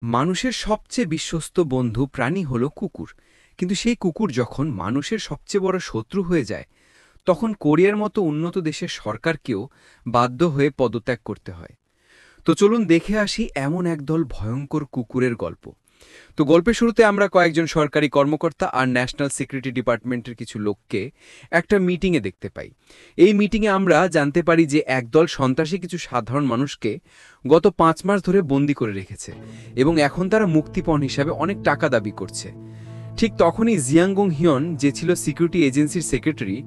মানুষের সবচেয়ে বিশ্বস্ত বন্ধু প্রাণী হলো কুকুর। কিন্তু সেই কুকুর যখন মানুষের সবচেয়ে বড় শত্রু হয়ে যায়, তখন কোরিয়ার মতো উন্নত দেশের সরকারকেও বাধ্য হয়ে পদত্যাগ করতে হয়। তো চলুন দেখে আসি এমন একদল ভয়ঙ্কর কুকুরের গল্প। তো গল্পের শুরুতে আমরা কয়েকজন সরকারি কর্মকর্তা আর ন্যাশনাল সিকিউরিটি ডিপার্টমেন্টের কিছু লোককে একটা মিটিংয়ে দেখতে পাই। এই মিটিংয়ে আমরা জানতে পারি যে একদল সন্ত্রাসী কিছু সাধারণ মানুষকে গত 5 মাস ধরে বন্দি করে রেখেছে এবং এখন তারা মুক্তিপণ হিসাবে অনেক টাকা দাবি করছে। ঠিক তখনই জিয়াংগং হিয়ন, যে ছিল সিকিউরিটি এজেন্সির সেক্রেটারি,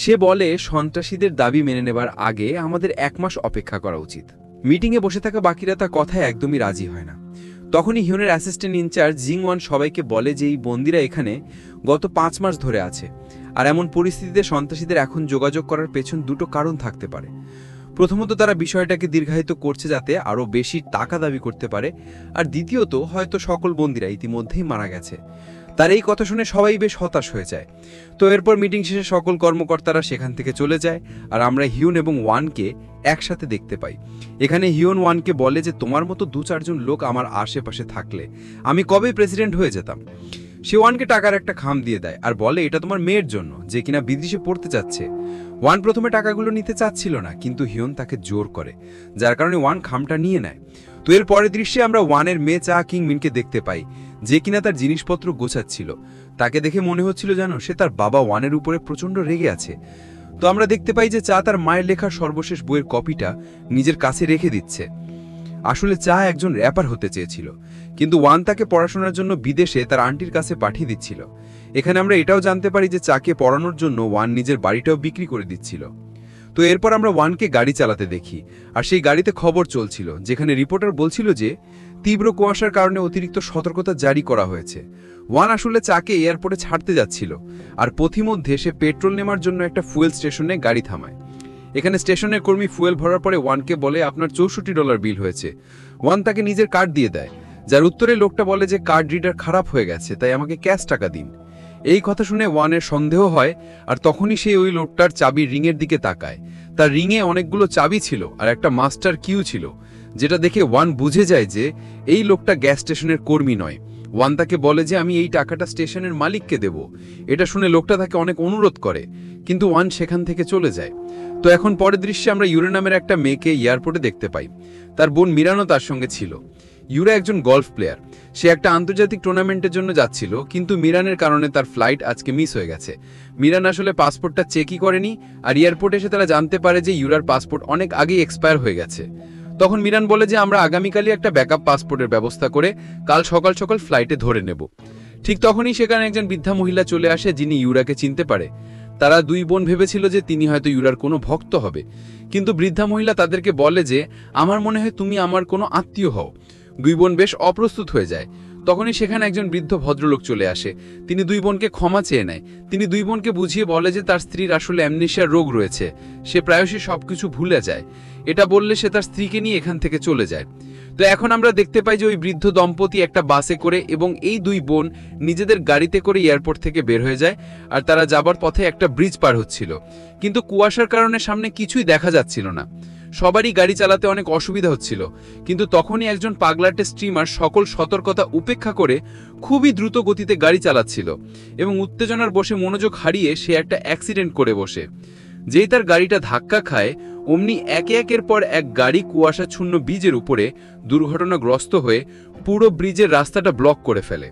সে বলে সন্ত্রাসীদের দাবি মেনে নেবার আগে আমাদের 1 মাস অপেক্ষা করা উচিত। মিটিংয়ে বসে থাকা বাকিরা তার কথায় একদমই রাজি হয় না। তখনই হিউনের অ্যাসিস্ট্যান্ট ইনচার্জ জিংওয়ান সবাইকে বলে যে এই বন্দিরা এখানে গত 5 মাস ধরে আছে, আর এমন পরিস্থিতিতে সন্ত্রাসীদের এখন যোগাযোগ করার পেছন দুটো কারণ থাকতে পারে। প্রথমত, তারা বিষয়টাকে দীর্ঘায়িত করছে যাতে আরও বেশি টাকা দাবি করতে পারে, আর দ্বিতীয়ত, হয়তো সকল বন্দিরা ইতিমধ্যেই মারা গেছে। তার এই কথা শুনে সবাই বেশ হতাশ হয়ে যায়। তো এরপর মিটিং শেষে সকল কর্মকর্তারা সেখান থেকে চলে যায়, আর আমরা হিউন এবং ওয়ানকে একসাথে দেখতে পাই। এখানে হিউন ওয়ানকে বলে যে তোমার মতো 2-4 জন লোক আমার আশেপাশে থাকলে আমি কবেই প্রেসিডেন্ট হয়ে যেতাম। সে ওয়ানকে টাকার একটা খাম দিয়ে দেয় আর বলে এটা তোমার মেয়ের জন্য, যে কিনা বিদেশে পড়তে চাচ্ছে। ওয়ান প্রথমে টাকাগুলো নিতে চাচ্ছিল না, কিন্তু হিউন তাকে জোর করে, যার কারণে ওয়ান খামটা নিয়ে নেয়। তো এর পরের দৃশ্যে আমরা ওয়ানের মেয়ে চা কিং মিনকে দেখতে পাই, যে কিনা তার জিনিসপত্র গোছাচ্ছিল। তাকে দেখে মনে হচ্ছিল যেন সে তার বাবা ওয়ানের উপরে প্রচণ্ড রেগে আছে। তো আমরা দেখতে পাই যে চা তার মায়ের লেখা সর্বশেষ বইয়ের কপিটা নিজের কাছে রেখে দিচ্ছে। আসলে চা একজন র্যাপার হতে চেয়েছিল, কিন্তু ওয়ান তাকে পড়াশোনার জন্য বিদেশে তার আন্টির কাছে পাঠিয়ে দিচ্ছিল। এখানে আমরা এটাও জানতে পারি যে চাকে পড়ানোর জন্য ওয়ান নিজের বাড়িটাও বিক্রি করে দিচ্ছিল। তো এরপর আমরা ওয়ানকে গাড়ি চালাতে দেখি, আর সেই গাড়িতে খবর চলছিল, যেখানে রিপোর্টার বলছিল যে তীব্র কুয়াশার কারণে অতিরিক্ত সতর্কতা জারি করা হয়েছে। ওয়ান আসলে চাকে এয়ারপোর্টে ছাড়তে যাচ্ছিল, আর পথিমধ্যে সে পেট্রোল নেওয়ার জন্য একটা ফুয়েল স্টেশনে গাড়ি থামায়। এখানে স্টেশনের কর্মী ফুয়েল ভরার পরে ওয়ানকে বলে আপনার $64 বিল হয়েছে। ওয়ান তাকে নিজের কার্ড দিয়ে দেয়, যার উত্তরে লোকটা বলে যে কার্ড রিডার খারাপ হয়ে গেছে, তাই আমাকে ক্যাশ টাকা দিন। এই কথা শুনে ওয়ানের সন্দেহ হয়, আর তখনই সে ওই লোকটার চাবির রিংয়ের দিকে তাকায়। তার রিংয়ে অনেকগুলো চাবি ছিল আর একটা মাস্টার কিউ ছিল, যেটা দেখে ওয়ান বুঝে যায় যে এই লোকটা গ্যাস স্টেশনের কর্মী নয়। ওয়ান তাকে বলে যে আমি এই টাকাটা স্টেশনের মালিককে দেব। এটা শুনে লোকটা তাকে অনেক অনুরোধ করে, কিন্তু ওয়ান সেখান থেকে চলে যায়। তো এখন পরের দৃশ্যে আমরা ইউরে নামের একটা মেয়েকে এয়ারপোর্টে দেখতে পাই। তার বোন মিরানও তার সঙ্গে ছিল। ইউরা একজন গলফ প্লেয়ার। সে একটা আন্তর্জাতিক টুর্নামেন্টের জন্য যাচ্ছিল, কিন্তু মিরানের কারণে তার ফ্লাইট আজকে মিস হয়ে গেছে। মিরান আসলে পাসপোর্টটা চেকই করেনি, আর এয়ারপোর্টে এসে তারা জানতে পারে যে ইউরার পাসপোর্ট অনেক আগেই এক্সপায়ার হয়ে গেছে। তখন মিরান বলে যে আমরা আগামীকালই একটা ব্যাকআপ পাসপোর্টের ব্যবস্থা করে কাল সকাল সকাল ফ্লাইটে ধরে নেব। ঠিক তখনই সেখানে একজন বৃদ্ধা মহিলা চলে আসে, যিনি ইউরাকে চিনতে পারে। তারা দুই বোন ভেবেছিল যে তিনি হয়তো ইউরার কোনো ভক্ত হবে, কিন্তু বৃদ্ধা মহিলা তাদেরকে বলে যে আমার মনে হয় তুমি আমার কোনো আত্মীয় হও। দুই বোন বেশ অপ্রস্তুত হয়ে যায়। তখনই সেখানে একজন বৃদ্ধ ভদ্রলোক চলে আসে। তিনি দুই বোনকে ক্ষমা চেয়ে নেয়। তিনি দুই বোনকে বুঝিয়ে বলে যে তার স্ত্রীর আসলে অ্যামনেশিয়ার রোগ রয়েছে, সে প্রায়শই সবকিছু ভুলে যায়। এটা বললে সে তার স্ত্রীকে নিয়ে এখান থেকে চলে যায়। তো এখন আমরা দেখতে পাই যে ওই বৃদ্ধ দম্পতি একটা বাসে করে এবং এই দুই বোন নিজেদের গাড়িতে করে এয়ারপোর্ট থেকে বের হয়ে যায়, আর তারা যাবার পথে একটা ব্রিজ পার হচ্ছিল। কিন্তু কুয়াশার কারণে সামনে কিছুই দেখা যাচ্ছিল না। সবারই গাড়ি চালাতে অনেক অসুবিধা হচ্ছিল, কিন্তু তখনই একজন পাগলাটে স্ট্রিমার সকল সতর্কতা উপেক্ষা করে খুবই দ্রুত গতিতে গাড়ি চালাচ্ছিল এবং উত্তেজনার বসে মনোযোগ হারিয়ে সে একটা অ্যাক্সিডেন্ট করে বসে। যেই তার গাড়িটা ধাক্কা খায়, অমনি একে একের পর এক গাড়ি কুয়াশাচ্ছন্ন ব্রিজের উপরে দুর্ঘটনাগ্রস্ত হয়ে পুরো ব্রিজের রাস্তাটা ব্লক করে ফেলে।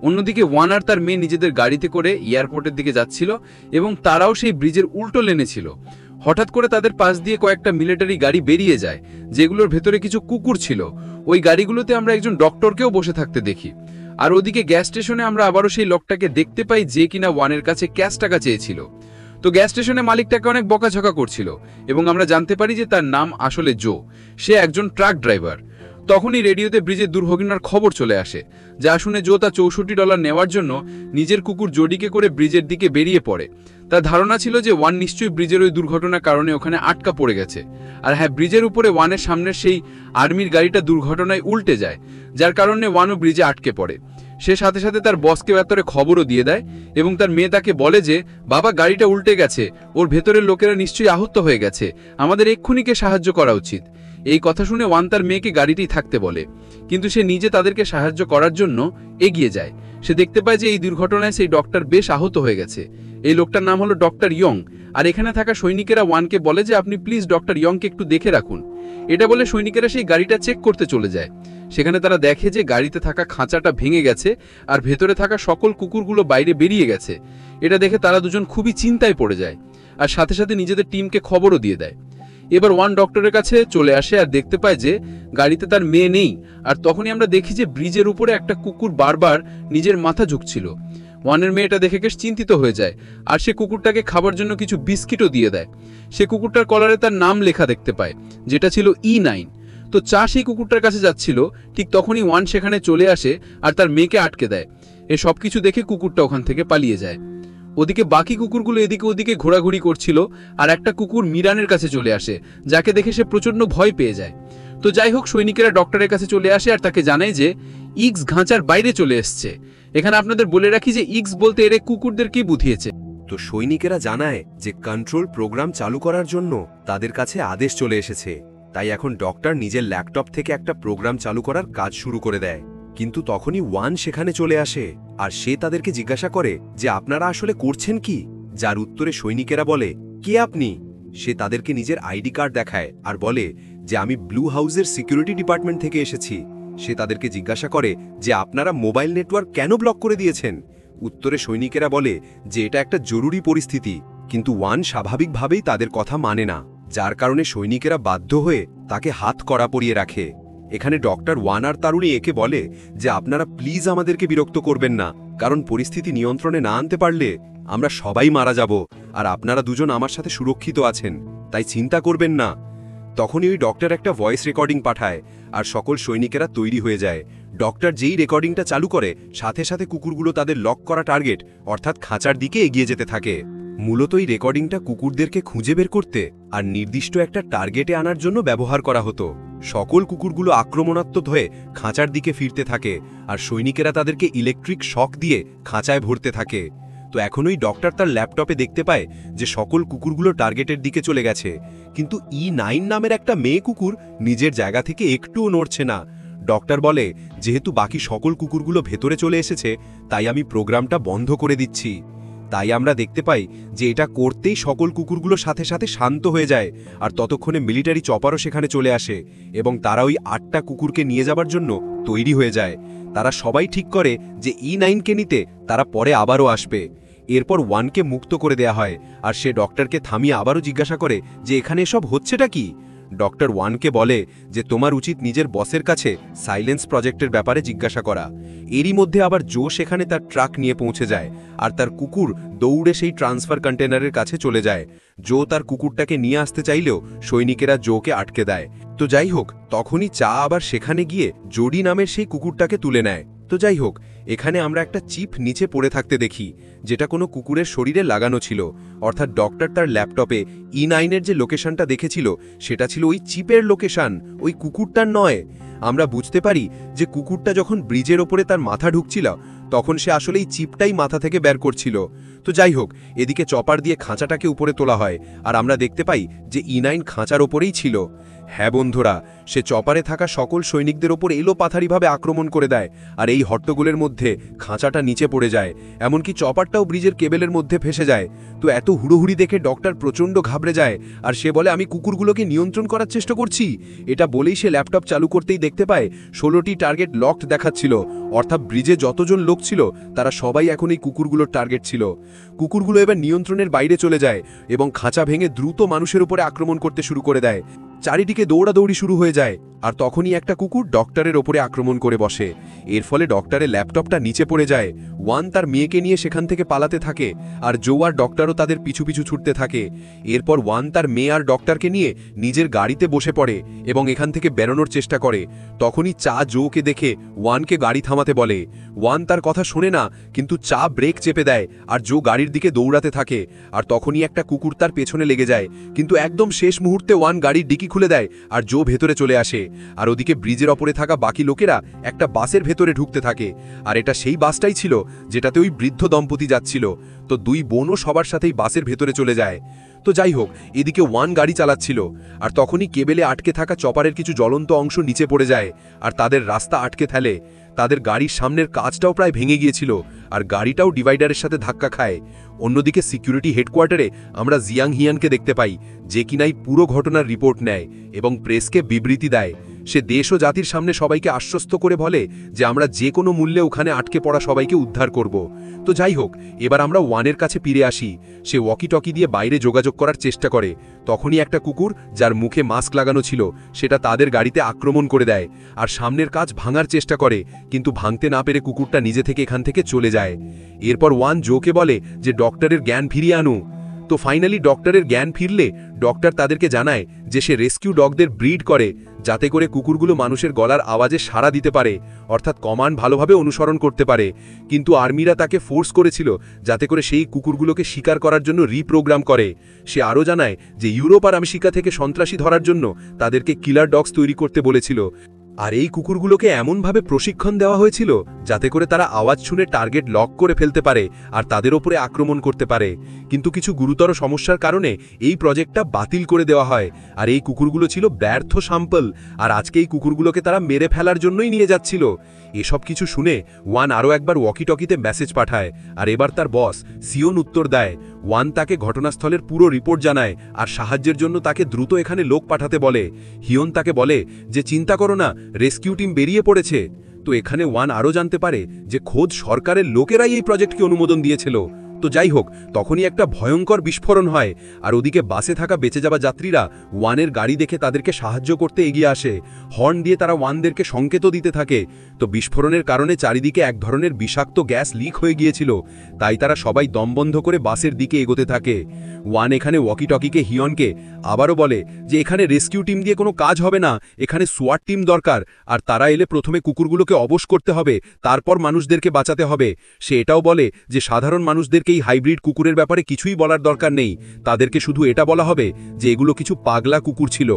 অন্যদিকে ওয়ান আর তার মেয়ে নিজেদের গাড়িতে করে এয়ারপোর্টের দিকে যাচ্ছিল এবং তারাও সেই ব্রিজের উল্টো লেনে ছিল। হঠাৎ করে তাদের পাশ দিয়ে কয়েকটা মিলিটারি গাড়ি বেরিয়ে যায়, যেগুলোর ভেতরে কিছু কুকুর ছিল। ওই গাড়িগুলোতে আমরা একজন ডক্টরকেও বসে থাকতে দেখি। আর ওদিকে গ্যাস স্টেশনে আমরা আবারও সেই লোকটাকে দেখতে পাই, যে কিনা ওয়ানের কাছে ক্যাশ টাকা চেয়েছিল। তো গ্যাস স্টেশনে মালিকটাকে অনেক বকাঝকা করছিল এবং আমরা জানতে পারি যে তার নাম আসলে জো। সে একজন ট্রাক ড্রাইভার। তখনই রেডিওতে ব্রিজের দুর্ঘটনার খবর চলে আসে, যা শুনে জো তার $64 নেওয়ার জন্য নিজের কুকুর জোডিকে করে ব্রিজের দিকে বেরিয়ে পড়ে। তার ধারণা ছিল যে ওয়ান নিশ্চয়ই ব্রিজের ওই দুর্ঘটনার কারণে ওখানে আটকা পড়ে গেছে। আর হ্যাঁ, ব্রিজের উপরে ওয়ানের সামনের সেই আর্মির গাড়িটা দুর্ঘটনায় উল্টে যায়, যার কারণে ওয়ানও ব্রিজে আটকে পড়ে। সে সাথে সাথে তার বসকে ব্যাপারে খবরও দিয়ে দেয় এবং তার মেয়ে তাকে বলে যে বাবা, গাড়িটা উল্টে গেছে, ওর ভেতরের লোকেরা নিশ্চয়ই আহত হয়ে গেছে, আমাদের এক্ষুনিকে সাহায্য করা উচিত। এই কথা শুনে ওয়ান তার মেয়েকে গাড়িতেই থাকতে বলে, কিন্তু সে নিজে তাদেরকে সাহায্য করার জন্য এগিয়ে যায়। সে দেখতে পায় যে এই দুর্ঘটনায় সেই ডক্টর বেশ আহত হয়ে গেছে। এই লোকটার নাম হলো ডক্টর ইয়ং, আর এখানে থাকা সৈনিকেরা ওয়ানকে বলে যে আপনি প্লিজ ডক্টর ইয়ংকে একটু দেখে রাখুন। এটা বলে সৈনিকেরা সেই গাড়িটা চেক করতে চলে যায়। সেখানে তারা দেখে যে গাড়িতে থাকা খাঁচাটা ভেঙে গেছে আর ভেতরে থাকা সকল কুকুরগুলো বাইরে বেরিয়ে গেছে। এটা দেখে তারা দুজন খুবই চিন্তায় পড়ে যায় আর সাথে সাথে নিজেদের টিমকে খবরও দিয়ে দেয়। এবার ওয়ান ডক্টরের কাছে চলে আসে আর দেখতে পায় যে গাড়িতে তার মেয়ে নেই। আর তখনই আমরা দেখি যে ব্রিজের উপরে একটা কুকুর বারবার নিজের মাথা ঝুঁকছিল। ওয়ানের মেয়েটা দেখে বেশ চিন্তিত হয়ে যায় আর সে কুকুরটাকে খাবার জন্য কিছু বিস্কিটও দিয়ে দেয়। সে কুকুরটার কলারে তার নাম লেখা দেখতে পায়, যেটা ছিল E9। তো চা সেই কুকুরটার কাছে যাচ্ছিল, ঠিক তখনই ওয়ান সেখানে চলে আসে আর তার মেয়েকে আটকে দেয়। এ সব কিছু দেখে কুকুরটা ওখান থেকে পালিয়ে যায়। ওদিকে বাকি কুকুরগুলো এদিকে ওদিকে ঘোরাঘুরি করছিল আর একটা কুকুর মিরানের কাছে চলে আসে, যাকে দেখে সে প্রচন্ড ভয় পেয়ে যায়। তো যাই হোক, সৈনিকেরা ডক্টরের কাছে চলে আসে আর তাকে জানায় যে ইক্স ঘাঁচার বাইরে চলে এসছে। এখানে আপনাদের বলে রাখি যে ইক্স বলতে এর কুকুরদেরকেই বুঝিয়েছে। তো সৈনিকেরা জানায় যে কন্ট্রোল প্রোগ্রাম চালু করার জন্য তাদের কাছে আদেশ চলে এসেছে। তাই এখন ডক্টর নিজের ল্যাপটপ থেকে একটা প্রোগ্রাম চালু করার কাজ শুরু করে দেয়। কিন্তু তখনই ওয়ান সেখানে চলে আসে আর সে তাদেরকে জিজ্ঞাসা করে যে আপনারা আসলে করছেন কি, যার উত্তরে সৈনিকেরা বলে কে আপনি। সে তাদেরকে নিজের আইডি কার্ড দেখায় আর বলে যে আমি ব্লু হাউসের সিকিউরিটি ডিপার্টমেন্ট থেকে এসেছি। সে তাদেরকে জিজ্ঞাসা করে যে আপনারা মোবাইল নেটওয়ার্ক কেন ব্লক করে দিয়েছেন। উত্তরে সৈনিকেরা বলে যে এটা একটা জরুরি পরিস্থিতি, কিন্তু ওয়ান স্বাভাবিকভাবেই তাদের কথা মানে না, যার কারণে সৈনিকেরা বাধ্য হয়ে তাকে হাত কড়া পরিয়ে রাখে। এখানে ডক্টর ওয়ান আর তারুণী একে বলে যে আপনারা প্লিজ আমাদেরকে বিরক্ত করবেন না, কারণ পরিস্থিতি নিয়ন্ত্রণে না আনতে পারলে আমরা সবাই মারা যাব, আর আপনারা দুজন আমার সাথে সুরক্ষিত আছেন, তাই চিন্তা করবেন না। তখনই ওই ডক্টর একটা ভয়েস রেকর্ডিং পাঠায় আর সকল সৈনিকেরা তৈরি হয়ে যায়। ডক্টর যেই রেকর্ডিংটা চালু করে, সাথে সাথে কুকুরগুলো তাদের লক করা টার্গেট অর্থাৎ খাঁচার দিকে এগিয়ে যেতে থাকে। মূলত এই রেকর্ডিংটা কুকুরদেরকে খুঁজে বের করতে আর নির্দিষ্ট একটা টার্গেটে আনার জন্য ব্যবহার করা হতো। সকল কুকুরগুলো আক্রমণাত্মক হয়ে খাঁচার দিকে ফিরতে থাকে আর সৈনিকেরা তাদেরকে ইলেকট্রিক শক দিয়ে খাঁচায় ভরতে থাকে। তো এখনই ডক্টর তার ল্যাপটপে দেখতে পায় যে সকল কুকুরগুলো টার্গেটের দিকে চলে গেছে, কিন্তু E9 নামের একটা মেয়ে কুকুর নিজের জায়গা থেকে একটুও নড়ছে না। ডক্টর বলে যেহেতু বাকি সকল কুকুরগুলো ভেতরে চলে এসেছে, তাই আমি প্রোগ্রামটা বন্ধ করে দিচ্ছি। তাই আমরা দেখতে পাই যে এটা করতেই সকল কুকুরগুলো সাথে সাথে শান্ত হয়ে যায় আর ততক্ষণে মিলিটারি চপারও সেখানে চলে আসে এবং তারা ওই 8টা কুকুরকে নিয়ে যাবার জন্য তৈরি হয়ে যায়। তারা সবাই ঠিক করে যে E9কে নিতে তারা পরে আবারও আসবে। এরপর ওয়ানকে মুক্ত করে দেয়া হয় আর সে ডক্টরকে থামিয়ে আবারও জিজ্ঞাসা করে যে এখানে এসব হচ্ছেটা কি। ডক্টর ওয়ানকে বলে যে তোমার উচিত নিজের বসের কাছে সাইলেন্স প্রজেক্টের ব্যাপারে জিজ্ঞাসা করা। এরই মধ্যে আবার জো সেখানে তার ট্রাক নিয়ে পৌঁছে যায় আর তার কুকুর দৌড়ে সেই ট্রান্সফার কন্টেনারের কাছে চলে যায়। জো তার কুকুরটাকে নিয়ে আসতে চাইলেও সৈনিকেরা জোকে আটকে দেয়। তো যাই হোক, তখনই চা আবার সেখানে গিয়ে জোডি নামের সেই কুকুরটাকে তুলে নেয়। তো যাই হোক, এখানে আমরা একটা চিপ নিচে পড়ে থাকতে দেখি, যেটা কোনো কুকুরের শরীরে লাগানো ছিল। অর্থাৎ ডক্টর তার ল্যাপটপে E9-এর যে লোকেশনটা দেখেছিল সেটা ছিল ওই চিপের লোকেশন, ওই কুকুরটার নয়। আমরা বুঝতে পারি যে কুকুরটা যখন ব্রিজের ওপরে তার মাথা ঢুকছিল, তখন সে আসলে এই চিপটাই মাথা থেকে বের করছিল। তো যাই হোক, এদিকে চপার দিয়ে খাঁচাটাকে উপরে তোলা হয় আর আমরা দেখতে পাই যে E9 খাঁচার ওপরেই ছিল। হ্যাঁ বন্ধুরা, সে চপারে থাকা সকল সৈনিকদের ওপর এলোপাথারিভাবে আক্রমণ করে দেয় আর এই হট্টগোলের মধ্যে খাঁচাটা নিচে পড়ে যায়, এমনকি চপারটাও ব্রিজের কেবেলের মধ্যে ফেসে যায়। তো এত হুড়োহুড়ি দেখে ডক্টর প্রচণ্ড ঘাবড়ে যায় আর সে বলে আমি কুকুরগুলোকে নিয়ন্ত্রণ করার চেষ্টা করছি। এটা বলেই সে ল্যাপটপ চালু করতেই দেখতে পায় 16টি টার্গেট লকড দেখাচ্ছিল, অর্থাৎ ব্রিজে যতজন লোক ছিল তারা সবাই এখন এই কুকুরগুলোর টার্গেট ছিল। কুকুরগুলো এবার নিয়ন্ত্রণের বাইরে চলে যায় এবং খাঁচা ভেঙে দ্রুত মানুষের উপরে আক্রমণ করতে শুরু করে দেয়। চারিদিকে দৌড়াদৌড়ি শুরু হয়ে যায় আর তখনই একটা কুকুর ডক্টরের ওপরে আক্রমণ করে বসে। এর ফলে ডক্টরের ল্যাপটপটা নিচে পড়ে যায়। ওয়ান তার মেয়েকে নিয়ে সেখান থেকে পালাতে থাকে আর জো আর ডক্টরও তাদের পিছু পিছু ছুটতে থাকে। এরপর ওয়ান তার মেয়ে আর ডক্টরকে নিয়ে নিজের গাড়িতে বসে পড়ে এবং এখান থেকে বেরোনোর চেষ্টা করে। তখনই চা জোকে দেখে ওয়ানকে গাড়ি থামাতে বলে। ওয়ান তার কথা শোনে না, কিন্তু চা ব্রেক চেপে দেয় আর জো গাড়ির দিকে দৌড়াতে থাকে। আর তখনই একটা কুকুর তার পেছনে লেগে যায়, কিন্তু একদম শেষ মুহূর্তে ওয়ান গাড়ির ডিকি খুলে দেয় আর জো ভেতরে চলে আসে। আর ওদিকে ব্রিজের ওপরে থাকা বাকি লোকেরা একটা বাসের ভেতরে ঢুকতে থাকে আর এটা সেই বাসটাই ছিল যেটাতে ওই বৃদ্ধ দম্পতি যাচ্ছিল। তো দুই বোনও সবার সাথেই বাসের ভেতরে চলে যায়। তো যাই হোক, এদিকে ওয়ান গাড়ি চালাচ্ছিল, আর তখনই কেবেলে আটকে থাকা চপারের কিছু জ্বলন্ত অংশ নিচে পড়ে যায়, আর তাদের রাস্তা আটকে ফেলে। তাদের গাড়ির সামনের কাঁচটাও প্রায় ভেঙে গিয়েছিল, আর গাড়িটাও ডিভাইডারের সাথে ধাক্কা খায়। অন্যদিকে সিকিউরিটি হেডকোয়ার্টারে আমরা জিয়াং হিয়ানকে দেখতে পাই, যে কিনাই পুরো ঘটনার রিপোর্ট নেয় এবং প্রেসকে বিবৃতি দেয়। সে দেশ ও জাতির সামনে সবাইকে আশ্বস্ত করে বলে যে আমরা যে কোনো মূল্যে ওখানে আটকে পড়া সবাইকে উদ্ধার করব। তো যাই হোক, এবার আমরা ওয়ানের কাছে ফিরে আসি। সে ওয়াকি টকি দিয়ে বাইরে যোগাযোগ করার চেষ্টা করে। তখনই একটা কুকুর, যার মুখে মাস্ক লাগানো ছিল, সেটা তাদের গাড়িতে আক্রমণ করে দেয় আর সামনের কাঁচ ভাঙার চেষ্টা করে, কিন্তু ভাঙতে না পেরে কুকুরটা নিজে থেকে এখান থেকে চলে যায়। এরপর ওয়ান জোকে বলে যে ডক্টরের জ্ঞান ফিরিয়ে আনো। তো ফাইনালি ডক্টরের জ্ঞান ফিরলে ডক্টর তাদেরকে জানায় যে সে রেস্কিউ ডগদের ব্রিড করে, যাতে করে কুকুরগুলো মানুষের গলার আওয়াজে সাড়া দিতে পারে, অর্থাৎ কমান্ড ভালোভাবে অনুসরণ করতে পারে। কিন্তু আর্মিরা তাকে ফোর্স করেছিল যাতে করে সেই কুকুরগুলোকে শিকার করার জন্য রিপ্রোগ্রাম করে। সে আরও জানায় যে ইউরোপ আর আমেরিকা থেকে সন্ত্রাসী ধরার জন্য তাদেরকে কিলার ডগস তৈরি করতে বলেছিল, আর এই কুকুরগুলোকে এমনভাবে প্রশিক্ষণ দেওয়া হয়েছিল যাতে করে তারা আওয়াজ শুনে টার্গেট লক করে ফেলতে পারে আর তাদের ওপরে আক্রমণ করতে পারে। কিন্তু কিছু গুরুতর সমস্যার কারণে এই প্রজেক্টটা বাতিল করে দেওয়া হয়, আর এই কুকুরগুলো ছিল ব্যর্থ স্যাম্পল, আর আজকে এই কুকুরগুলোকে তারা মেরে ফেলার জন্যই নিয়ে যাচ্ছিল। এসব কিছু শুনে ওয়ান আরও একবার ওয়াকি টকিতে মেসেজ পাঠায়, আর এবার তার বস সিওন উত্তর দেয়। ওয়ান তাকে ঘটনাস্থলের পুরো রিপোর্ট জানায় আর সাহায্যের জন্য তাকে দ্রুত এখানে লোক পাঠাতে বলে। হিয়ন তাকে বলে যে চিন্তা করো না, রেস্কিউ টিম বেরিয়ে পড়েছে। তো এখানে ওয়ান আরও জানতে পারে যে খোদ সরকারের লোকেরাই এই প্রজেক্টকে অনুমোদন দিয়েছিল। তো যাই হোক, তখনই একটা ভয়ঙ্কর বিস্ফোরণ হয়, আর ওদিকে বাসে থাকা বেঁচে যাওয়া যাত্রীরা ওয়ানের গাড়ি দেখে তাদেরকে সাহায্য করতে এগিয়ে আসে। হর্ন দিয়ে তারা ওয়ানদেরকে সংকেতও দিতে থাকে। তো বিস্ফোরণের কারণে চারিদিকে এক ধরনের বিষাক্ত গ্যাস লিক হয়ে গিয়েছিল, তাই তারা সবাই দম বন্ধ করে বাসের দিকে এগোতে থাকে। ওয়ান এখানে ওয়াকি টকিকে হিয়নকে আবারও বলে যে এখানে রেস্কিউ টিম দিয়ে কোনো কাজ হবে না, এখানে সোয়াট টিম দরকার, আর তারা এলে প্রথমে কুকুরগুলোকে অবশ করতে হবে, তারপর মানুষদেরকে বাঁচাতে হবে। সে এটাও বলে যে সাধারণ মানুষদেরকে এই হাইব্রিড কুকুরের ব্যাপারে কিছুই বলার দরকার নেই, তাদেরকে শুধু এটা বলা হবে যে এগুলো কিছু পাগলা কুকুর ছিল।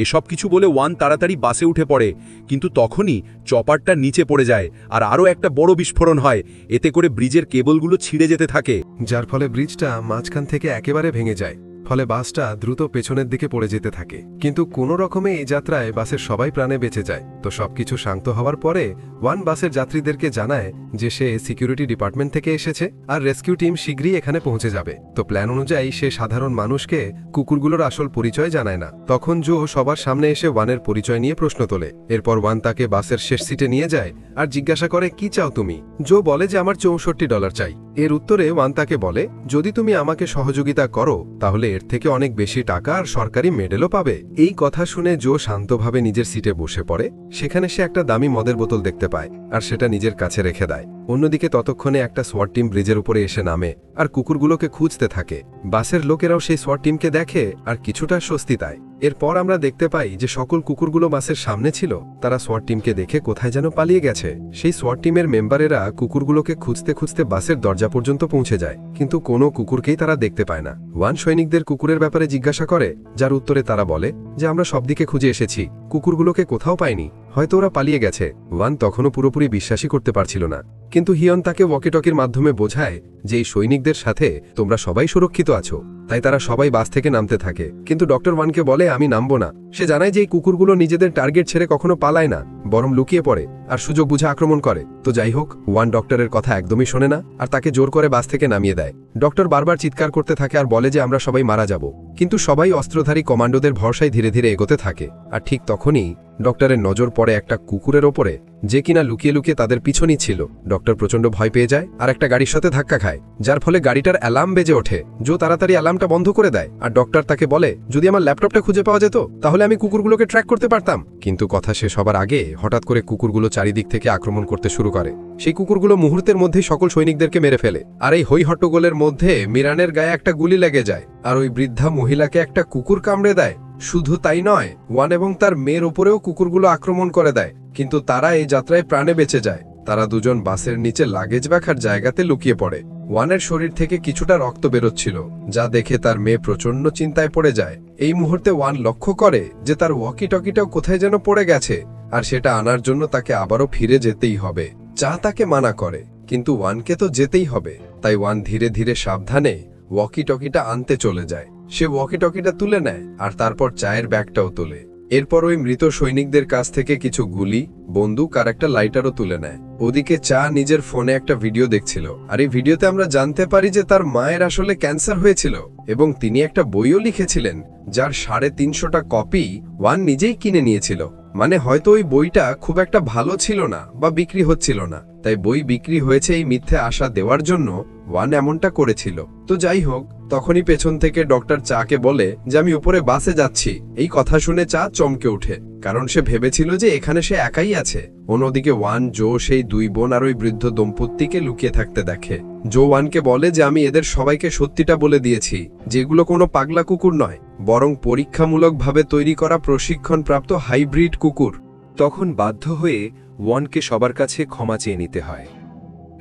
এসব কিছু বলে ওয়ান তাড়াতাড়ি বাসে উঠে পড়ে, কিন্তু তখনই চপারটা নিচে পড়ে যায় আর আরও একটা বড় বিস্ফোরণ হয়। এতে করে ব্রিজের কেবলগুলো ছিঁড়ে যেতে থাকে, যার ফলে ব্রিজটা মাঝখান থেকে একেবারে ভেঙে যায়। ফলে বাসটা দ্রুত পেছনের দিকে পড়ে যেতে থাকে, কিন্তু কোনো রকমে এই যাত্রায় বাসের সবাই প্রাণে বেঁচে যায়। তো সবকিছু শান্ত হওয়ার পরে ওয়ান বাসের যাত্রীদেরকে জানায় যে সে সিকিউরিটি ডিপার্টমেন্ট থেকে এসেছে আর রেস্কিউ টিম শীঘ্রই এখানে পৌঁছে যাবে। তো প্ল্যান অনুযায়ী সে সাধারণ মানুষকে কুকুরগুলোর আসল পরিচয় জানায় না। তখন জো সবার সামনে এসে ওয়ানের পরিচয় নিয়ে প্রশ্ন তোলে। এরপর ওয়ান তাকে বাসের শেষ সিটে নিয়ে যায় আর জিজ্ঞাসা করে কি চাও তুমি। জো বলে যে আমার $64 চাই। এর উত্তরে ওয়ান তাকে বলে যদি তুমি আমাকে সহযোগিতা করো তাহলে এর থেকে অনেক বেশি টাকা আর সরকারি মেডেলও পাবে। এই কথা শুনে জো শান্তভাবে নিজের সিটে বসে পড়ে। সেখানে সে একটা দামি মদের বোতল দেখতে পায় আর সেটা নিজের কাছে রেখে দেয়। অন্যদিকে ততক্ষণে একটা সোয়াট টিম ব্রিজের উপরে এসে নামে আর কুকুরগুলোকে খুঁজতে থাকে। বাসের লোকেরাও সেই সোয়াট টিমকে দেখে আর কিছুটা স্বস্তি দেয়। এরপর আমরা দেখতে পাই যে সকল কুকুরগুলো বাসের সামনে ছিল, তারা সোয়াট টিমকে দেখে কোথায় যেন পালিয়ে গেছে। সেই সোয়াট টিমের মেম্বারেরা কুকুরগুলোকে খুঁজতে খুঁজতে বাসের দরজা পর্যন্ত পৌঁছে যায়, কিন্তু কোনো কুকুরকেই তারা দেখতে পায় না। ওয়ান সৈনিকদের কুকুরের ব্যাপারে জিজ্ঞাসা করে, যার উত্তরে তারা বলে যে আমরা সব দিকে খুঁজে এসেছি, কুকুরগুলোকে কোথাও পাইনি, হয়তো ওরা পালিয়ে গেছে। ওয়ান তখনও পুরোপুরি বিশ্বাসই করতে পারছিল না, কিন্তু হিয়ন তাকে ওয়াকিটকির মাধ্যমে বোঝায় যে এই সৈনিকদের সাথে তোমরা সবাই সুরক্ষিত আছো। তাই তারা সবাই বাস থেকে নামতে থাকে, কিন্তু ডক্টর ওয়ানকে বলে আমি নামবো না। সে জানায় যে এই কুকুরগুলো নিজেদের টার্গেট ছেড়ে কখনো পালায় না, বরং লুকিয়ে পড়ে আর সুযোগ বুঝে আক্রমণ করে। তো যাই হোক, ওয়ান ডক্টরের কথা একদমই শোনে না আর তাকে জোর করে বাস থেকে নামিয়ে দেয়। ডক্টর বারবার চিৎকার করতে থাকে আর বলে যে আমরা সবাই মারা যাব, কিন্তু সবাই অস্ত্রধারী কমান্ডোদের ভরসায় ধীরে ধীরে এগোতে থাকে। আর ঠিক তখনই ডক্টরের নজর পড়ে একটা কুকুরের ওপরে, যে কিনা লুকিয়ে লুকিয়ে তাদের পিছনই ছিল। ডক্টর প্রচন্ড ভয় পেয়ে যায় আর একটা গাড়ির সাথে ধাক্কা খায়, যার ফলে গাড়িটার অ্যালার্ম বেজে ওঠে। জো তাড়াতাড়ি অ্যালার্মটা বন্ধ করে দেয় আর ডক্টর তাকে বলে যদি আমার ল্যাপটপটা খুঁজে পাওয়া যেত তাহলে আমি কুকুরগুলোকে ট্র্যাক করতে পারতাম। কিন্তু কথা শেষ হবার আগে হঠাৎ করে কুকুরগুলো চারিদিক থেকে আক্রমণ করতে শুরু করে। সেই কুকুরগুলো মুহূর্তের মধ্যেই সকল সৈনিকদেরকে মেরে ফেলে। আর এই হই হট্টগোলের মধ্যে মিরানের গায়ে একটা গুলি লেগে যায় আর ওই বৃদ্ধা মহিলাকে একটা কুকুর কামড়ে দেয়। শুধু তাই নয়, ওয়ান এবং তার মেয়ের ওপরেও কুকুরগুলো আক্রমণ করে দেয়, কিন্তু তারা এই যাত্রায় প্রাণে বেঁচে যায়। তারা দুজন বাসের নিচে লাগেজ রাখার জায়গাতে লুকিয়ে পড়ে। ওয়ানের শরীর থেকে কিছুটা রক্ত বেরোচ্ছিল, যা দেখে তার মেয়ে প্রচন্ড চিন্তায় পড়ে যায়। এই মুহূর্তে ওয়ান লক্ষ্য করে যে তার ওয়াকি টকিটাও কোথায় যেন পড়ে গেছে আর সেটা আনার জন্য তাকে আবারও ফিরে যেতেই হবে। যা তাকে মানা করে, কিন্তু ওয়ানকে তো যেতেই হবে। তাই ওয়ান ধীরে ধীরে সাবধানে ওয়াকি টকিটা আনতে চলে যায়। সে ওয়াকি টকিটা তুলে নেয় আর তারপর চায়ের ব্যাগটাও তোলে। এরপর ওই মৃত সৈনিকদের কাছ থেকে কিছু গুলি, বন্দুক আর একটা লাইটারও তুলে নেয়। ওদিকে চা নিজের ফোনে একটা ভিডিও দেখছিল, আর এই ভিডিওতে আমরা জানতে পারি যে তার মায়ের আসলে ক্যান্সার হয়েছিল এবং তিনি একটা বইও লিখেছিলেন যার 350টা কপি ওয়ান নিজেই কিনে নিয়েছিল। মানে হয়তো ওই বইটা খুব একটা ভালো ছিল না বা বিক্রি হচ্ছিল না, তাই বই বিক্রি হয়েছে এই মিথ্যে আশা দেওয়ার জন্য ওয়ান এমনটা করেছিল। তো যাই হোক, তখনই পেছন থেকে ডক্টর চাকে বলে যে আমি উপরে বাসে যাচ্ছি। এই কথা শুনে চা চমকে ওঠে, কারণ সে ভেবেছিল যে এখানে সে একাই আছে। অন্যদিকে ওয়ান জো সেই 2 বোন আর ওই বৃদ্ধ দম্পতিকে লুকিয়ে থাকতে দেখে। জো ওয়ানকে বলে যে আমি এদের সবাইকে সত্যিটা বলে দিয়েছি, যেগুলো কোনো পাগলা কুকুর নয়, বরং পরীক্ষামূলকভাবে তৈরি করা প্রশিক্ষণপ্রাপ্ত হাইব্রিড কুকুর। তখন বাধ্য হয়ে ওয়ানকে সবার কাছে ক্ষমা চেয়ে নিতে হয়।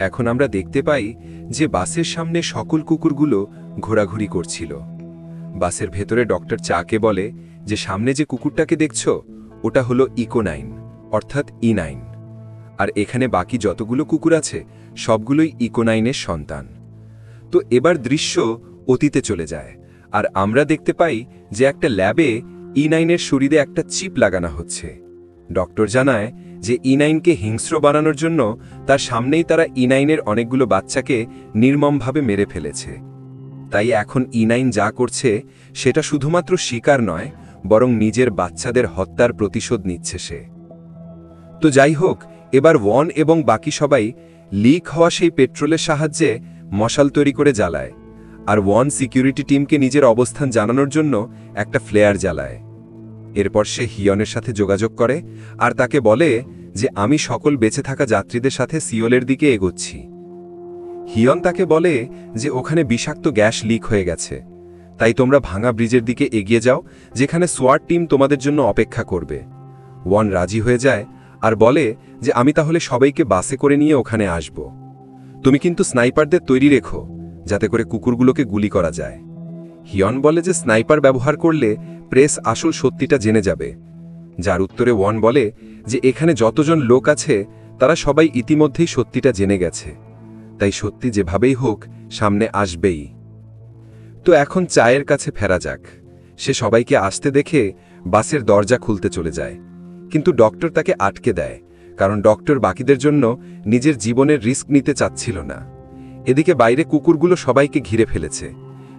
এখন আমরা দেখতে পাই যে বাসের সামনে সকল কুকুরগুলো ঘোরাঘুরি করছিল। বাসের ভেতরে ডক্টর চাকে বলে যে সামনে যে কুকুরটাকে দেখছ ওটা হলো ইকো-9, অর্থাৎ E9, আর এখানে বাকি যতগুলো কুকুর আছে সবগুলোই ইকো-9-এর সন্তান। তো এবার দৃশ্য অতীতে চলে যায়, আর আমরা দেখতে পাই যে একটা ল্যাবে E9-এর শরীরে একটা চিপ লাগানো হচ্ছে। ডক্টর জানায় যে E9-কে হিংস্র বানানোর জন্য তার সামনেই তারা E9-এর অনেকগুলো বাচ্চাকে নির্মমভাবে মেরে ফেলেছে। তাই এখন E9 যা করছে সেটা শুধুমাত্র শিকার নয়, বরং নিজের বাচ্চাদের হত্যার প্রতিশোধ নিচ্ছে সে। তো যাই হোক, এবার ওয়ান এবং বাকি সবাই লিক হওয়া সেই পেট্রোলের সাহায্যে মশাল তৈরি করে জ্বালায়, আর ওয়ান সিকিউরিটি টিমকে নিজের অবস্থান জানানোর জন্য একটা ফ্লেয়ার জ্বালায়। এরপর সে হিয়নের সাথে যোগাযোগ করে আর তাকে বলে যে আমি সকল বেঁচে থাকা যাত্রীদের সাথে সিওলের দিকে এগোচ্ছি। হিয়ন তাকে বলে যে ওখানে বিষাক্ত গ্যাস লিক হয়ে গেছে, তাই তোমরা ভাঙা ব্রিজের দিকে এগিয়ে যাও, যেখানে সোয়ার্ট টিম তোমাদের জন্য অপেক্ষা করবে। ওয়ান রাজি হয়ে যায় আর বলে যে আমি তাহলে সবাইকে বাসে করে নিয়ে ওখানে আসব। তুমি কিন্তু স্নাইপারদের তৈরি রেখো, যাতে করে কুকুরগুলোকে গুলি করা যায়। হিয়ন বলে যে স্নাইপার ব্যবহার করলে প্রেস আসল সত্যিটা জেনে যাবে, যার উত্তরে ওয়ান বলে যে এখানে যতজন লোক আছে তারা সবাই ইতিমধ্যেই সত্যিটা জেনে গেছে, তাই সত্যি যেভাবেই হোক সামনে আসবেই। তো এখন চায়ের কাছে ফেরা যাক। সে সবাইকে আসতে দেখে বাসের দরজা খুলতে চলে যায়, কিন্তু ডক্টর তাকে আটকে দেয়, কারণ ডক্টর বাকিদের জন্য নিজের জীবনের রিস্ক নিতে চাচ্ছিল না। এদিকে বাইরে কুকুরগুলো সবাইকে ঘিরে ফেলেছে,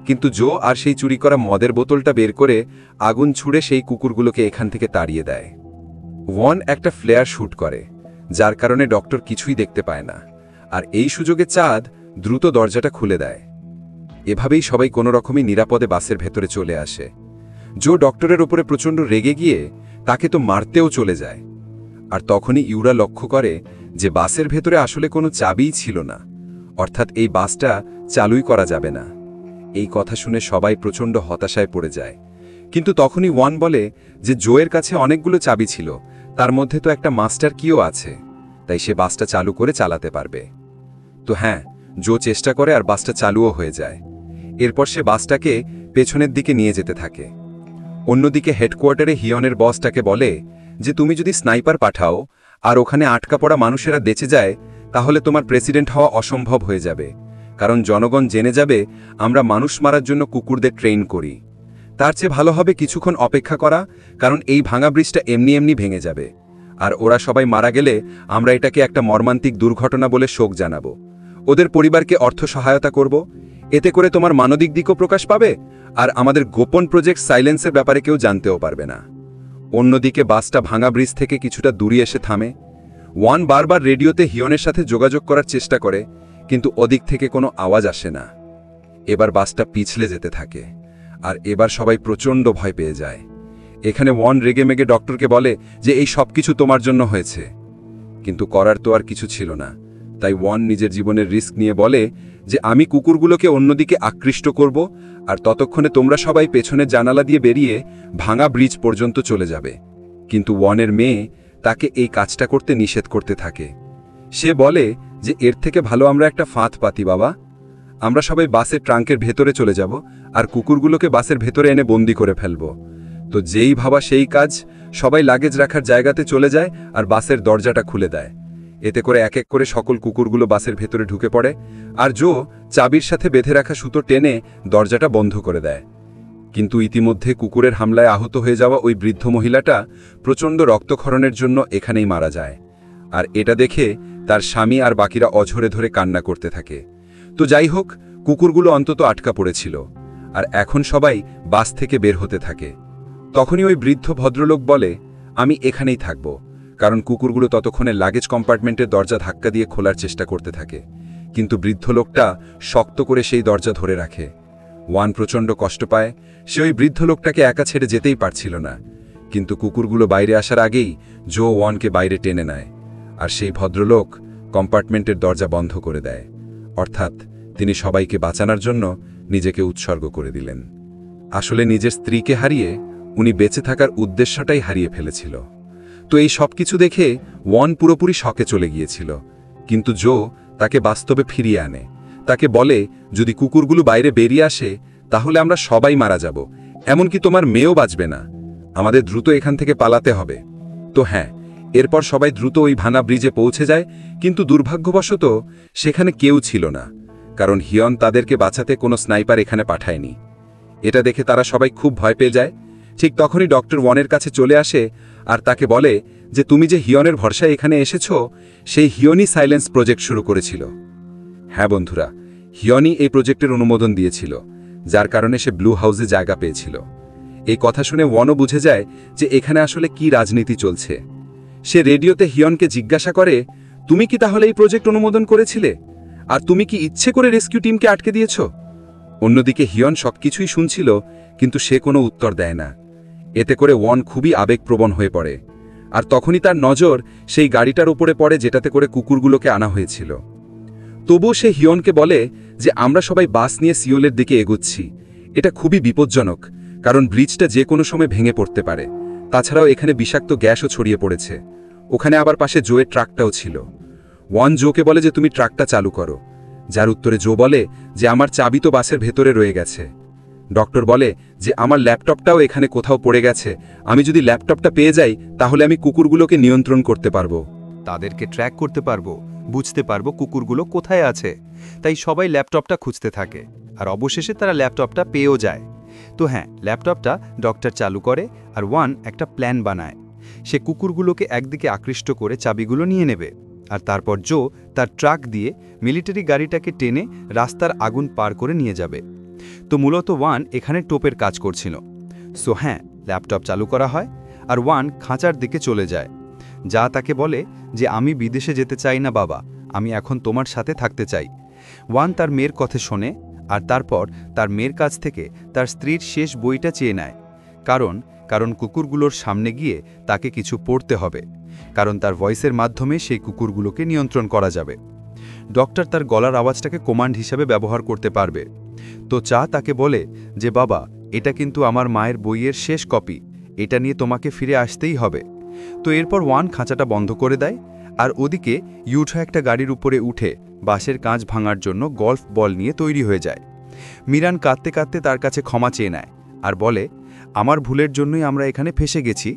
কিন্তু জো আর সেই চুরি করা মদের বোতলটা বের করে আগুন ছুড়ে সেই কুকুরগুলোকে এখান থেকে তাড়িয়ে দেয়। ওয়ান একটা ফ্লেয়ার শ্যুট করে, যার কারণে ডক্টর কিছুই দেখতে পায় না, আর এই সুযোগে চাঁদ দ্রুত দরজাটা খুলে দেয়। এভাবেই সবাই কোনো রকমই নিরাপদে বাসের ভেতরে চলে আসে। জো ডক্টরের ওপরে প্রচণ্ড রেগে গিয়ে তাকে তো মারতেও চলে যায়, আর তখনই ইউরা লক্ষ্য করে যে বাসের ভেতরে আসলে কোনো চাবিই ছিল না, অর্থাৎ এই বাসটা চালুই করা যাবে না। এই কথা শুনে সবাই প্রচণ্ড হতাশায় পড়ে যায়, কিন্তু তখনই ওয়ান বলে যে জোয়ের কাছে অনেকগুলো চাবি ছিল, তার মধ্যে তো একটা মাস্টার কিও আছে, তাই সে বাসটা চালু করে চালাতে পারবে। তো হ্যাঁ, জো চেষ্টা করে আর বাসটা চালুও হয়ে যায়। এরপর সে বাসটাকে পেছনের দিকে নিয়ে যেতে থাকে। অন্যদিকে হেডকোয়ার্টারে হিয়নের বস তাকে বলে যে তুমি যদি স্নাইপার পাঠাও আর ওখানে আটকা পড়া মানুষেরা বেঁচে যায়, তাহলে তোমার প্রেসিডেন্ট হওয়া অসম্ভব হয়ে যাবে, কারণ জনগণ জেনে যাবে আমরা মানুষ মারার জন্য কুকুরদের ট্রেন করি। তার চেয়ে ভালো হবে কিছুক্ষণ অপেক্ষা করা, কারণ এই ভাঙা ব্রিজটা এমনি এমনি ভেঙে যাবে, আর ওরা সবাই মারা গেলে আমরা এটাকে একটা মর্মান্তিক দুর্ঘটনা বলে শোক জানাবো। ওদের পরিবারকে অর্থ সহায়তা করব, এতে করে তোমার মানবিক দিকও প্রকাশ পাবে, আর আমাদের গোপন প্রজেক্ট সাইলেন্সের ব্যাপারে কেউ জানতেও পারবে না। অন্যদিকে বাসটা ভাঙা ব্রিজ থেকে কিছুটা দূরে এসে থামে। ওয়ান বারবার রেডিওতে হিয়নের সাথে যোগাযোগ করার চেষ্টা করে, কিন্তু ওদিক থেকে কোনো আওয়াজ আসে না। এবার বাসটা পিছলে যেতে থাকে, আর এবার সবাই প্রচণ্ড ভয় পেয়ে যায়। এখানে ওয়ান রেগেমেগে ডক্টরকে বলে যে এই সব কিছু তোমার জন্য হয়েছে, কিন্তু করার তো আর কিছু ছিল না। তাই ওয়ান নিজের জীবনের রিস্ক নিয়ে বলে যে আমি কুকুরগুলোকে অন্যদিকে আকৃষ্ট করব, আর ততক্ষণে তোমরা সবাই পেছনের জানালা দিয়ে বেরিয়ে ভাঙা ব্রিজ পর্যন্ত চলে যাবে। কিন্তু ওয়ানের মেয়ে তাকে এই কাজটা করতে নিষেধ করতে থাকে। সে বলে যে এর থেকে ভালো আমরা একটা ফাঁদ পাতি বাবা, আমরা সবাই বাসের ট্রাঙ্কের ভেতরে চলে যাব আর কুকুরগুলোকে বাসের ভেতরে এনে বন্দি করে ফেলব। তো যেই ভাবা সেই কাজ, সবাই লাগেজ রাখার জায়গাতে চলে যায় আর বাসের দরজাটা খুলে দেয়। এতে করে এক এক করে সকল কুকুরগুলো বাসের ভেতরে ঢুকে পড়ে, আর জো চাবির সাথে বেঁধে রাখা সুতো টেনে দরজাটা বন্ধ করে দেয়। কিন্তু ইতিমধ্যে কুকুরের হামলায় আহত হয়ে যাওয়া ওই বৃদ্ধ মহিলাটা প্রচণ্ড রক্তক্ষরণের জন্য এখানেই মারা যায়। আর এটা দেখে তার স্বামী আর বাকিরা অঝরে ধরে কান্না করতে থাকে। তো যাই হোক, কুকুরগুলো অন্তত আটকা পড়েছিল, আর এখন সবাই বাস থেকে বের হতে থাকে। তখনই ওই বৃদ্ধ ভদ্রলোক বলে, আমি এখানেই থাকব, কারণ কুকুরগুলো ততক্ষণে লাগেজ কম্পার্টমেন্টের দরজা ধাক্কা দিয়ে খোলার চেষ্টা করতে থাকে। কিন্তু বৃদ্ধ লোকটা শক্ত করে সেই দরজা ধরে রাখে। ওয়ান প্রচণ্ড কষ্ট পায়। সে ওই বৃদ্ধ লোকটাকে একা ছেড়ে যেতেই পারছিল না, কিন্তু কুকুরগুলো বাইরে আসার আগেই জো ওয়ানকে বাইরে টেনে নেয়, আর সেই ভদ্রলোক কম্পার্টমেন্টের দরজা বন্ধ করে দেয়। অর্থাৎ তিনি সবাইকে বাঁচানোর জন্য নিজেকে উৎসর্গ করে দিলেন। আসলে নিজের স্ত্রীকে হারিয়ে উনি বেঁচে থাকার উদ্দেশ্যটাই হারিয়ে ফেলেছিল। তো এই সব কিছু দেখে ওয়ান পুরোপুরি শকে চলে গিয়েছিল, কিন্তু জো তাকে বাস্তবে ফিরিয়ে আনে। তাকে বলে, যদি কুকুরগুলো বাইরে বেরিয়ে আসে তাহলে আমরা সবাই মারা যাব, এমনকি তোমার মেয়েও বাঁচবে না। আমাদের দ্রুত এখান থেকে পালাতে হবে। তো হ্যাঁ, এরপর সবাই দ্রুত ওই ভাঙা ব্রিজে পৌঁছে যায়, কিন্তু দুর্ভাগ্যবশত সেখানে কেউ ছিল না, কারণ হিয়ন তাদেরকে বাঁচাতে কোনো স্নাইপার এখানে পাঠায়নি। এটা দেখে তারা সবাই খুব ভয় পেয়ে যায়। ঠিক তখনই ডক্টর ওয়ানের কাছে চলে আসে আর তাকে বলে যে তুমি যে হিয়নের ভরসায় এখানে এসেছো, সেই হিয়নই সাইলেন্স প্রজেক্ট শুরু করেছিল। হ্যাঁ বন্ধুরা, হিয়নই এই প্রজেক্টের অনুমোদন দিয়েছিল, যার কারণে সে ব্লু হাউসে জায়গা পেয়েছিল। এই কথা শুনে ওয়ানও বুঝে যায় যে এখানে আসলে কি রাজনীতি চলছে। সে রেডিওতে হিয়নকে জিজ্ঞাসা করে, তুমি কি তাহলে এই প্রজেক্ট অনুমোদন করেছিলে? আর তুমি কি ইচ্ছে করে রেস্কিউ টিমকে আটকে দিয়েছ? অন্যদিকে হিয়ন সবকিছুই শুনছিল, কিন্তু সে কোনো উত্তর দেয় না। এতে করে ওয়ান খুবই আবেগপ্রবণ হয়ে পড়ে, আর তখনই তার নজর সেই গাড়িটার উপরে পড়ে যেটাতে করে কুকুরগুলোকে আনা হয়েছিল। তবুও সে হিয়নকে বলে যে আমরা সবাই বাস নিয়ে সিওলের দিকে এগোচ্ছি। এটা খুবই বিপজ্জনক, কারণ ব্রিজটা যে কোনো সময় ভেঙে পড়তে পারে। তাছাড়াও এখানে বিষাক্ত গ্যাসও ছড়িয়ে পড়েছে। ওখানে আবার পাশে জোয়ের ট্রাকটাও ছিল। ওয়ান জোকে বলে যে তুমি ট্রাকটা চালু করো, যার উত্তরে জো বলে যে আমার চাবি তো বাসের ভেতরে রয়ে গেছে। ডক্টর বলে যে আমার ল্যাপটপটাও এখানে কোথাও পড়ে গেছে, আমি যদি ল্যাপটপটা পেয়ে যাই তাহলে আমি কুকুরগুলোকে নিয়ন্ত্রণ করতে পারবো। তাদেরকে ট্র্যাক করতে পারবো, বুঝতে পারবো কুকুরগুলো কোথায় আছে। তাই সবাই ল্যাপটপটা খুঁজতে থাকে, আর অবশেষে তারা ল্যাপটপটা পেয়েও যায়। তো হ্যাঁ, ল্যাপটপটা ডক্টর চালু করে, আর ওয়ান একটা প্ল্যান বানায়। সে কুকুরগুলোকে একদিকে আকৃষ্ট করে চাবিগুলো নিয়ে নেবে, আর তারপর জো তার ট্রাক দিয়ে মিলিটারি গাড়িটাকে টেনে রাস্তার আগুন পার করে নিয়ে যাবে। তো মূলত ওয়ান এখানে টোপের কাজ করছিল। সো হ্যাঁ, ল্যাপটপ চালু করা হয়, আর ওয়ান খাঁচার দিকে চলে যায়। যা তাকে বলে যে আমি বিদেশে যেতে চাই না বাবা, আমি এখন তোমার সাথে থাকতে চাই। ওয়ান তার মেয়ের কথা শোনে, আর তারপর তার মেয়ের কাছ থেকে তার স্ত্রীর শেষ বইটা চেয়ে নেয়। কারণ কুকুরগুলোর সামনে গিয়ে তাকে কিছু পড়তে হবে, কারণ তার ভয়েসের মাধ্যমে সেই কুকুরগুলোকে নিয়ন্ত্রণ করা যাবে। ডক্টর তার গলার আওয়াজটাকে কমান্ড হিসাবে ব্যবহার করতে পারবে। তো চা তাকে বলে যে বাবা, এটা কিন্তু আমার মায়ের বইয়ের শেষ কপি, এটা নিয়ে তোমাকে ফিরে আসতেই হবে। তো এরপর ওয়ান খাঁচাটা বন্ধ করে দেয়, আর ওদিকে ইউঠা একটা গাড়ির উপরে উঠে বাসের কাঁচ ভাঙার জন্য গল্ফ বল নিয়ে তৈরি হয়ে যায়। মিরান কাঁদতে কাঁদতে তার কাছে ক্ষমা চেয়ে নেয় আর বলে, আমার ভুলের জন্যই আমরা এখানে ফেসে গেছি।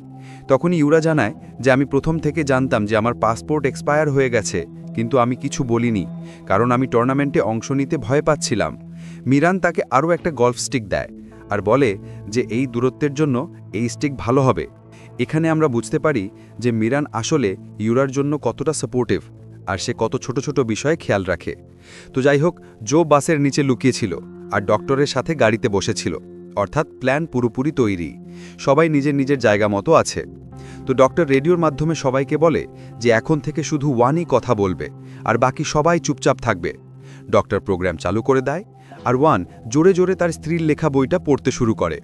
তখনই ইউরা জানায় যে আমি প্রথম থেকে জানতাম যে আমার পাসপোর্ট এক্সপায়ার হয়ে গেছে, কিন্তু আমি কিছু বলিনি, কারণ আমি টুর্নামেন্টে অংশ নিতে ভয় পাচ্ছিলাম। মিরান তাকে আরও একটা গল্ফ স্টিক দেয় আর বলে যে এই দূরত্বের জন্য এই স্টিক ভালো হবে। এখানে আমরা বুঝতে পারি যে মিরান আসলে ইউরার জন্য কতটা সাপোর্টিভ, আর সে কত ছোট ছোট বিষয়ে খেয়াল রাখে। তো যাই হোক, জো বাসের নিচে লুকিয়েছিল আর ডক্টরের সাথে গাড়িতে বসেছিল, অর্থাৎ প্ল্যান পুরোপুরি তৈরি, সবাই নিজের নিজের জায়গা মতো আছে। তো ডক্টর রেডিওর মাধ্যমে সবাইকে বলে যে এখন থেকে শুধু ওয়ানই কথা বলবে, আর বাকি সবাই চুপচাপ থাকবে। ডক্টর প্রোগ্রাম চালু করে দেয়, আর ওয়ান জোরে জোরে তার স্ত্রীর লেখা বইটা পড়তে শুরু করে।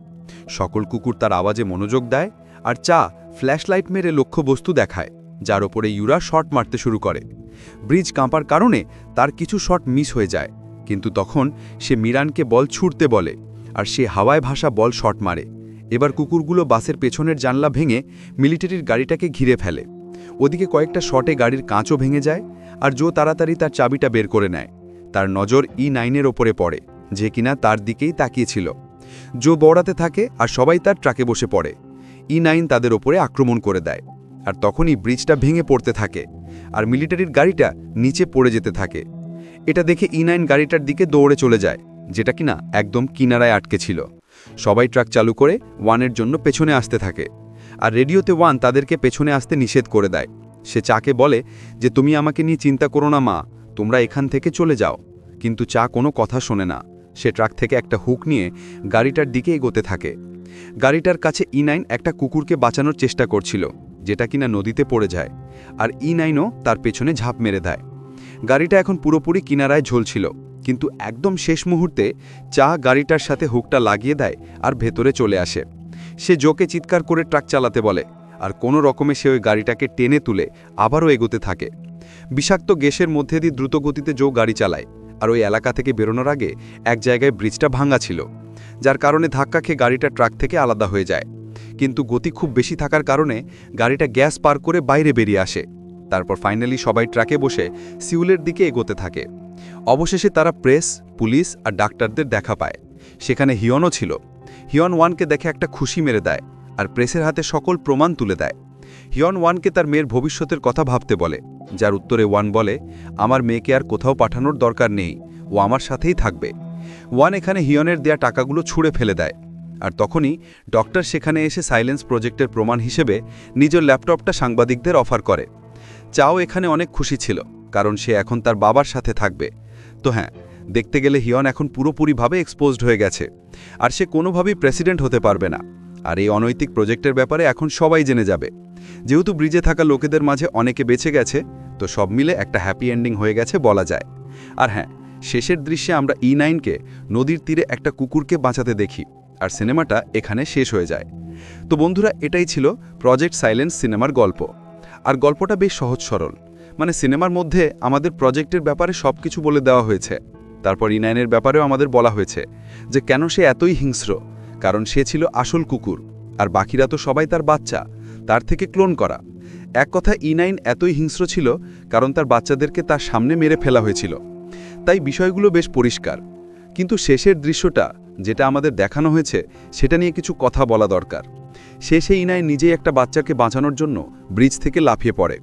সকল কুকুর তার আওয়াজে মনোযোগ দেয়, আর চা ফ্ল্যাশলাইট মেরে লক্ষ্যবস্তু দেখায়, যার ওপরে ইউরা শট মারতে শুরু করে। ব্রিজ কাঁপার কারণে তার কিছু শট মিস হয়ে যায়, কিন্তু তখন সে মিরানকে বল ছুঁড়তে বলে, আর সে হাওয়ায় ভাসা বল শট মারে। এবার কুকুরগুলো বাসের পেছনের জানলা ভেঙে মিলিটারির গাড়িটাকে ঘিরে ফেলে। ওদিকে কয়েকটা শটে গাড়ির কাঁচও ভেঙে যায়, আর জো তাড়াতাড়ি তার চাবিটা বের করে নেয়। তার নজর E9-এর ওপরে পড়ে, যে কিনা তার দিকেই তাকিয়েছিল। জো বড়াতে থাকে, আর সবাই তার ট্রাকে বসে পড়ে। E9 তাদের ওপরে আক্রমণ করে দেয়, আর তখনই ব্রিজটা ভেঙে পড়তে থাকে, আর মিলিটারির গাড়িটা নিচে পড়ে যেতে থাকে। এটা দেখে E9 গাড়িটার দিকে দৌড়ে চলে যায়, যেটা কিনা একদম কিনারায় আটকে ছিল। সবাই ট্রাক চালু করে ওয়ানের জন্য পেছনে আসতে থাকে। আর রেডিওতে ওয়ান তাদেরকে পেছনে আসতে নিষেধ করে দেয়। সে চাকে বলে যে তুমি আমাকে নিয়ে চিন্তা করো না মা, তোমরা এখান থেকে চলে যাও। কিন্তু চা কোনো কথা শোনে না। সে ট্রাক থেকে একটা হুক নিয়ে গাড়িটার দিকে এগোতে থাকে। গাড়িটার কাছে E9 একটা কুকুরকে বাঁচানোর চেষ্টা করছিল, যেটা কিনা নদীতে পড়ে যায়, আর E9ও তার পেছনে ঝাঁপ মেরে দেয়। গাড়িটা এখন পুরোপুরি কিনারায় ঝুলছিল, কিন্তু একদম শেষ মুহূর্তে চা গাড়িটার সাথে হুকটা লাগিয়ে দেয় আর ভেতরে চলে আসে। সে জোকে চিৎকার করে ট্রাক চালাতে বলে, আর কোনো রকমে সে ওই গাড়িটাকে টেনে তুলে আবারও এগোতে থাকে। বিষাক্ত গ্যাসের মধ্যে দিয়ে দ্রুত গতিতে জো গাড়ি চালায়, আর ওই এলাকা থেকে বেরোনোর আগে এক জায়গায় ব্রিজটা ভাঙা ছিল, যার কারণে ধাক্কা খেয়ে গাড়িটা ট্রাক থেকে আলাদা হয়ে যায়। কিন্তু গতি খুব বেশি থাকার কারণে গাড়িটা গ্যাস পার করে বাইরে বেরিয়ে আসে। তারপর ফাইনালি সবাই ট্রাকে বসে সিউলের দিকে এগোতে থাকে। অবশেষে তারা প্রেস, পুলিশ আর ডাক্তারদের দেখা পায়। সেখানে হিয়নও ছিল। হিয়ন ওয়ানকে দেখে একটা খুশি মেরে দেয় আর প্রেসের হাতে সকল প্রমাণ তুলে দেয়। হিয়ন ওয়ানকে তার মেয়ের ভবিষ্যতের কথা ভাবতে বলে, যার উত্তরে ওয়ান বলে, আমার মেয়েকে আর কোথাও পাঠানোর দরকার নেই, ও আমার সাথেই থাকবে। ওয়ান এখানে হিয়নের দেয়া টাকাগুলো ছুঁড়ে ফেলে দেয়। আর তখনই ডক্টর সেখানে এসে সাইলেন্স প্রজেক্টের প্রমাণ হিসেবে নিজের ল্যাপটপটা সাংবাদিকদের অফার করে। চাও এখানে অনেক খুশি ছিল, কারণ সে এখন তার বাবার সাথে থাকবে। তো হ্যাঁ, দেখতে গেলে হিয়ন এখন পুরোপুরিভাবে এক্সপোজড হয়ে গেছে, আর সে কোনোভাবেই প্রেসিডেন্ট হতে পারবে না। আর এই অনৈতিক প্রজেক্টের ব্যাপারে এখন সবাই জেনে যাবে। যেহেতু ব্রিজে থাকা লোকেদের মাঝে অনেকে বেঁচে গেছে, তো সব মিলে একটা হ্যাপি এন্ডিং হয়ে গেছে বলা যায়। আর হ্যাঁ, শেষের দৃশ্যে আমরা E9কে নদীর তীরে একটা কুকুরকে বাঁচাতে দেখি, আর সিনেমাটা এখানে শেষ হয়ে যায়। তো বন্ধুরা, এটাই ছিল প্রজেক্ট সাইলেন্স সিনেমার গল্প। আর গল্পটা বেশ সহজ সরল, মানে সিনেমার মধ্যে আমাদের প্রজেক্টের ব্যাপারে সব কিছু বলে দেওয়া হয়েছে। তারপর E9-এর ব্যাপারেও আমাদের বলা হয়েছে যে কেন সে এতই হিংস্র, কারণ সে ছিল আসল কুকুর, আর বাকিরা তো সবাই তার বাচ্চা, তার থেকে ক্লোন করা। এক কথা, E9 এতই হিংস্র ছিল কারণ তার বাচ্চাদেরকে তার সামনে মেরে ফেলা হয়েছিল। তাই বিষয়গুলো বেশ পরিষ্কার। কিন্তু শেষের দৃশ্যটা যেটা আমাদের দেখানো হয়েছে, সেটা নিয়ে কিছু কথা বলা দরকার। শেষে E9 নিজেই একটা বাচ্চাকে বাঁচানোর জন্য ব্রিজ থেকে লাফিয়ে পড়ে,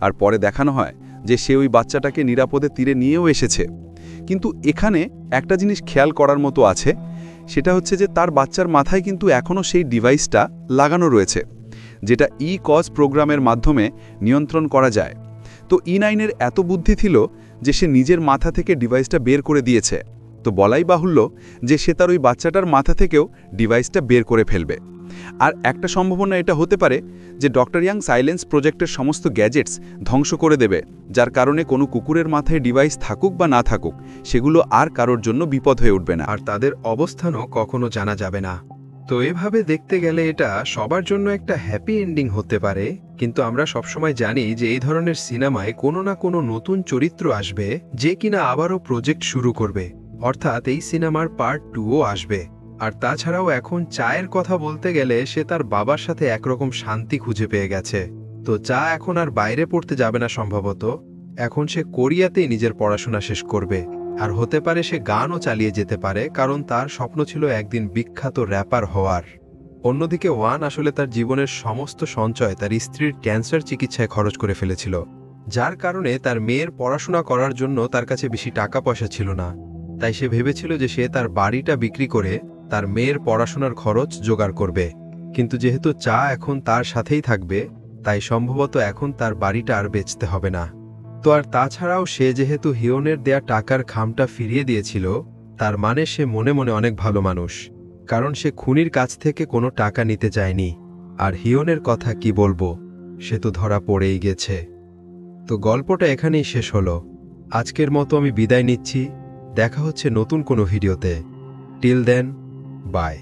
আর পরে দেখানো হয় যে সে ওই বাচ্চাটাকে নিরাপদে তীরে নিয়েও এসেছে। কিন্তু এখানে একটা জিনিস খেয়াল করার মতো আছে, সেটা হচ্ছে যে তার বাচ্চার মাথায় কিন্তু এখনও সেই ডিভাইসটা লাগানো রয়েছে, যেটা E-COS প্রোগ্রামের মাধ্যমে নিয়ন্ত্রণ করা যায়। তো E9-এর এত বুদ্ধি ছিল যে সে নিজের মাথা থেকে ডিভাইসটা বের করে দিয়েছে। তো বলাই বাহুল্য যে সে তার ওই বাচ্চাটার মাথা থেকেও ডিভাইসটা বের করে ফেলবে। আর একটা সম্ভাবনা এটা হতে পারে যে ডক্টর ইয়াং সাইলেন্স প্রজেক্টের সমস্ত গ্যাজেটস ধ্বংস করে দেবে, যার কারণে কোনো কুকুরের মাথায় ডিভাইস থাকুক বা না থাকুক, সেগুলো আর কারোর জন্য বিপদ হয়ে উঠবে না। আর তাদের অবস্থানও কখনো জানা যাবে না। তো এভাবে দেখতে গেলে এটা সবার জন্য একটা হ্যাপি এন্ডিং হতে পারে, কিন্তু আমরা সবসময় জানি যে এই ধরনের সিনেমায় কোনো না কোনো নতুন চরিত্র আসবে, যে কিনা আবারও প্রজেক্ট শুরু করবে। অর্থাৎ এই সিনেমার পার্ট 2ও আসবে। আর তাছাড়াও এখন চায়ের কথা বলতে গেলে সে তার বাবার সাথে একরকম শান্তি খুঁজে পেয়ে গেছে। তো চা এখন আর বাইরে পড়তে যাবে না সম্ভবত, এখন সে কোরিয়াতেই নিজের পড়াশোনা শেষ করবে। আর হতে পারে সে গানও চালিয়ে যেতে পারে, কারণ তার স্বপ্ন ছিল একদিন বিখ্যাত র্যাপার হওয়ার। অন্যদিকে ওয়ান আসলে তার জীবনের সমস্ত সঞ্চয় তার স্ত্রীর ক্যান্সার চিকিৎসায় খরচ করে ফেলেছিল, যার কারণে তার মেয়ের পড়াশোনা করার জন্য তার কাছে বেশি টাকা পয়সা ছিল না। তাই সে ভেবেছিল যে সে তার বাড়িটা বিক্রি করে তার মেয়ের পড়াশোনার খরচ জোগাড় করবে। কিন্তু যেহেতু চা এখন তার সাথেই থাকবে, তাই সম্ভবত এখন তার বাড়িটা আর বেচতে হবে না। তো আর তাছাড়াও সে যেহেতু হিয়নের দেয়া টাকার খামটা ফিরিয়ে দিয়েছিল, তার মানে সে মনে মনে অনেক ভালো মানুষ, কারণ সে খুনির কাছ থেকে কোনো টাকা নিতে চায়নি। আর হিয়নের কথা কি বলবো, সে তো ধরা পড়েই গেছে। তো গল্পটা এখানেই শেষ হলো। আজকের মতো আমি বিদায় নিচ্ছি। দেখা হচ্ছে নতুন কোনো ভিডিওতে। Till then, by.